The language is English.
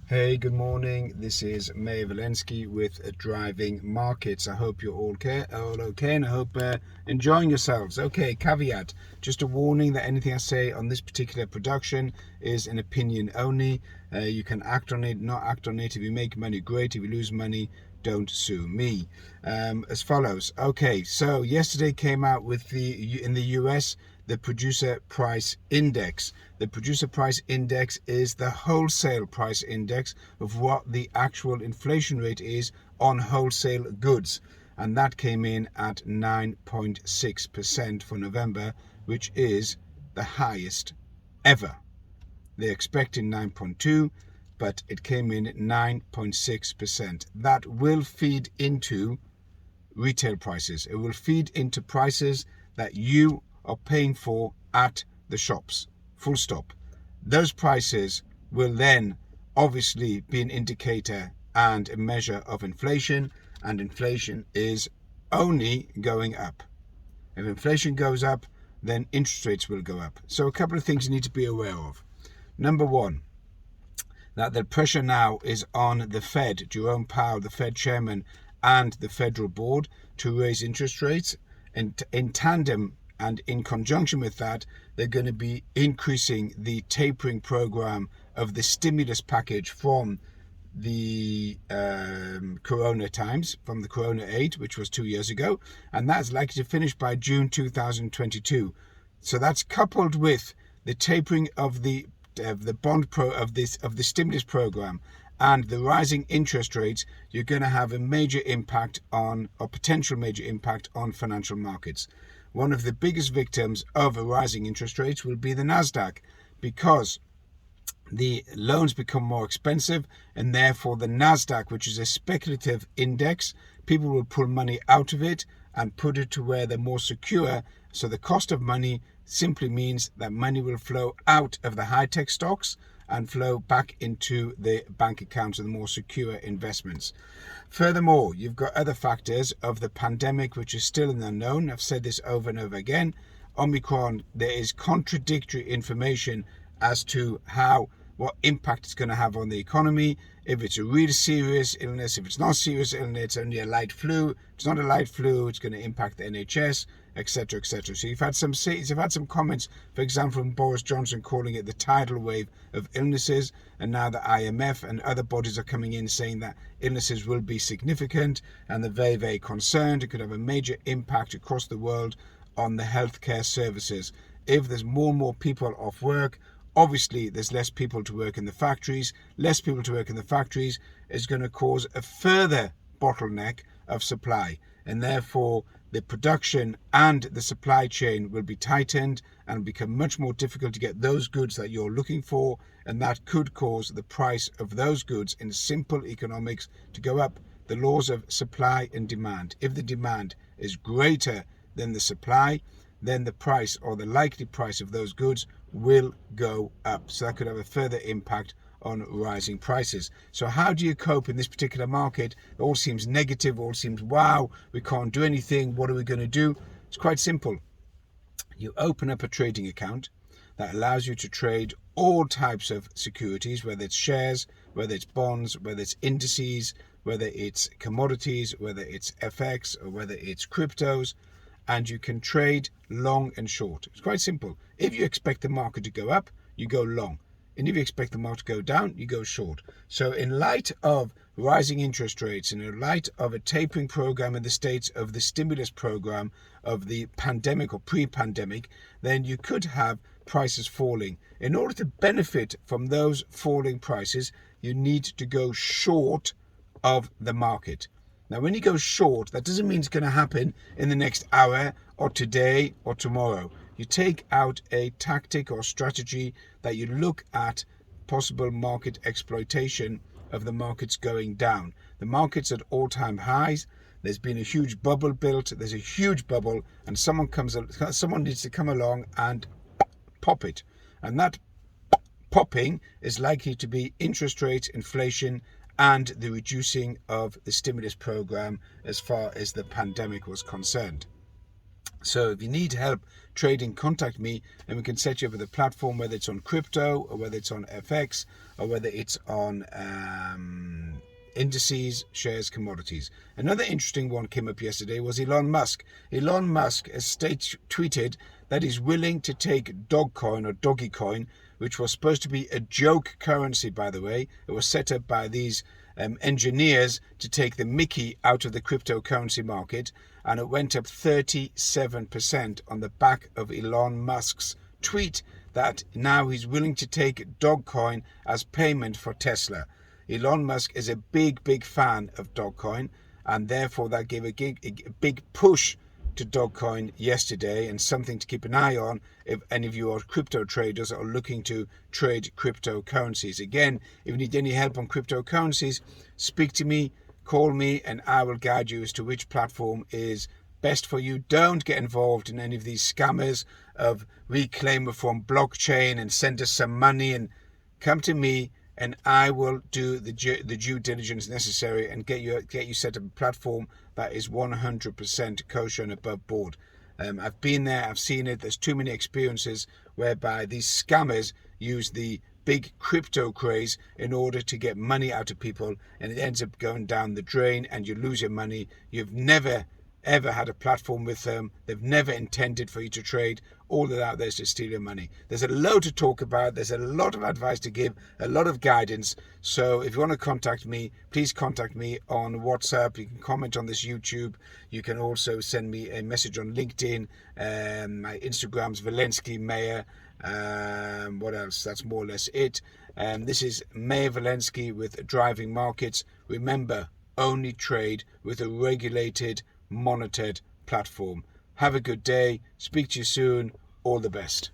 Hey, good morning. This is Meir Valensky with Driving Markets. I hope you're all okay, and I hope enjoying yourselves. Okay, caveat. Just a warning that anything I say on this particular production is an opinion only. You can act on it, not act on it. If you make money, great. If you lose money, don't sue me. As follows. Okay, so yesterday came out with in the US, the Producer Price Index. The Producer Price Index is the wholesale price index of what the actual inflation rate is on wholesale goods. And that came in at 9.6% for November, which is the highest ever. They're expecting 9.2, but it came in at 9.6%. That will feed into retail prices. It will feed into prices that you are paying for at the shops. Full stop. Those prices will then obviously be an indicator and a measure of inflation, and inflation is only going up. If inflation goes up, then interest rates will go up. So a couple of things you need to be aware of. Number one, that the pressure now is on the Fed, Jerome Powell, the Fed chairman, and the Federal Board to raise interest rates. And in tandem and in conjunction with that, they're going to be increasing the tapering program of the stimulus package from the Corona times, from the Corona aid, which was 2 years ago, and that's likely to finish by June 2022. So that's coupled with the tapering of the stimulus program and the rising interest rates. You're going to have a major impact on, or potential major impact on, financial markets. One of the biggest victims of rising interest rates will be the Nasdaq, because the loans become more expensive, and therefore the Nasdaq, which is a speculative index, people will pull money out of it and put it to where they're more secure. So the cost of money simply means that money will flow out of the high-tech stocks and flow back into the bank accounts of the more secure investments. Furthermore, you've got other factors of the pandemic, which is still an unknown. I've said this over and over again. Omicron, there is contradictory information as to what impact it's going to have on the economy. If it's a really serious illness, if it's not serious illness, it's only a light flu. If it's not a light flu, it's going to impact the NHS, etc., etc. So you've had some comments, for example, from Boris Johnson, calling it the tidal wave of illnesses, and now the IMF and other bodies are coming in saying that illnesses will be significant, and they're very, very concerned. It could have a major impact across the world on the healthcare services. If there's more and more people off work, obviously there's less people to work in the factories. Less people to work in the factories is going to cause a further bottleneck of supply, and therefore the production and the supply chain will be tightened and become much more difficult to get those goods that you're looking for, and that could cause the price of those goods in simple economics to go up. The laws of supply and demand. If the demand is greater than the supply, then the price, or the likely price, of those goods will go up. So that could have a further impact on rising prices. So how do you cope in this particular market? It all seems negative, all seems, wow, we can't do anything, what are we going to do? It's quite simple. You open up a trading account that allows you to trade all types of securities, whether it's shares, whether it's bonds, whether it's indices, whether it's commodities, whether it's FX, or whether it's cryptos, and you can trade long and short. It's quite simple. If you expect the market to go up, you go long. And if you expect the market to go down, you go short. So in light of rising interest rates, and in light of a tapering program in the States of the stimulus program of the pandemic or pre-pandemic, then you could have prices falling. In order to benefit from those falling prices, you need to go short of the market. Now, when you go short, that doesn't mean it's going to happen in the next hour or today or tomorrow. You take out a tactic or strategy that you look at possible market exploitation of the markets going down. The market's at all-time highs. There's been a huge bubble built. There's a huge bubble, and someone needs to come along and pop it. And that popping is likely to be interest rates, inflation, and the reducing of the stimulus program as far as the pandemic was concerned. So if you need help trading, contact me and we can set you up with a platform, whether it's on crypto or whether it's on FX or whether it's on indices, shares, commodities. Another interesting one came up yesterday was Elon Musk. Elon Musk has tweeted that he's willing to take Dogecoin or Dogecoin, which was supposed to be a joke currency, by the way. It was set up by these engineers to take the mickey out of the cryptocurrency market, and it went up 37% on the back of Elon Musk's tweet that now he's willing to take Dogecoin as payment for Tesla. Elon Musk is a big fan of Dogecoin, and therefore that gave a big push to Dogecoin yesterday, and something to keep an eye on if any of you are crypto traders or looking to trade cryptocurrencies. Again, if you need any help on cryptocurrencies, speak to me, call me, and I will guide you as to which platform is best for you. Don't get involved in any of these scammers of reclaim from blockchain and send us some money, and come to me and I will do the due diligence necessary and get you set up a platform that is 100% kosher and above board. I've been there, I've seen it. There's too many experiences whereby these scammers use the big crypto craze in order to get money out of people, and it ends up going down the drain and you lose your money. You've never ever had a platform with them. They've never intended for you to trade. All they're out there is to steal your money. There's a lot to talk about. There's a lot of advice to give, a lot of guidance. So if you want to contact me, please contact me on WhatsApp. You can comment on this YouTube. You can also send me a message on LinkedIn. My Instagram's Valensky Meyer. What else? That's more or less it. This is Meyer Valensky with Driving Markets. Remember, only trade with a regulated, monitored platform. Have a good day. Speak to you soon. All the best.